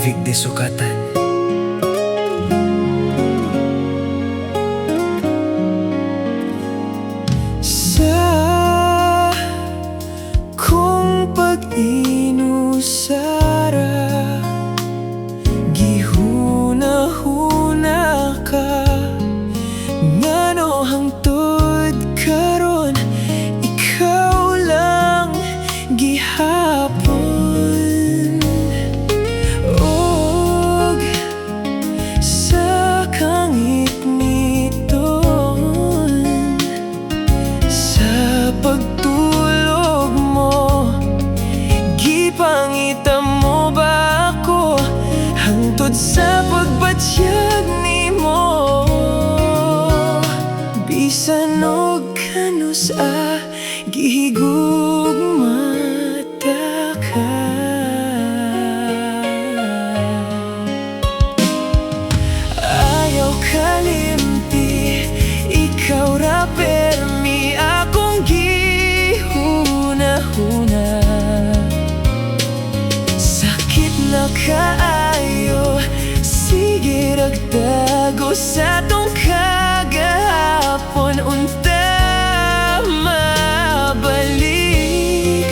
Vic de Sukatan. Sa kong pag-inusara, gihuna-huna ka, ngano hangtod karon ikaw lang gihapon. Og sa kangit niton, sa pagtulog mo, gipangita mo ba ako hangtod sa pagbatyag nimo? Bisan og kano sa gihigugmata ka, ayaw kalimti, ikaw ra permi akong gihuna-huna. Sakit na kaayo, sige ragdago sa tong kagahapon. Unta mabalik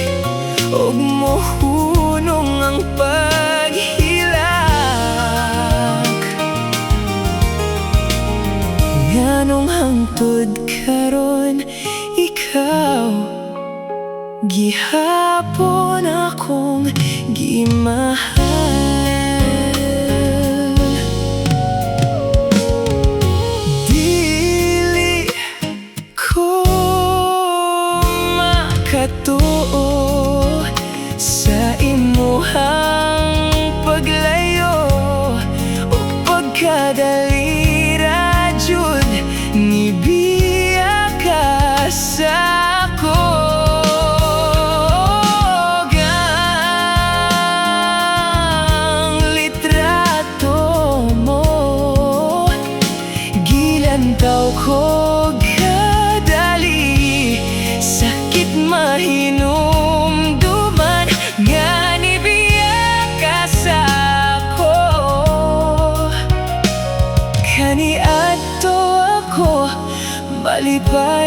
og mohunong ang paghilak. Nganong hangtod karon ikaw gihapon akong gimahal. Dili ko makatuo sa imuhang paglayo o pagkadali ra jud nibiya ka sa ako. Gilantaw ko kadali, sakit mahinumduman, nga nibiya ka sa ako. Kani adto ako malipay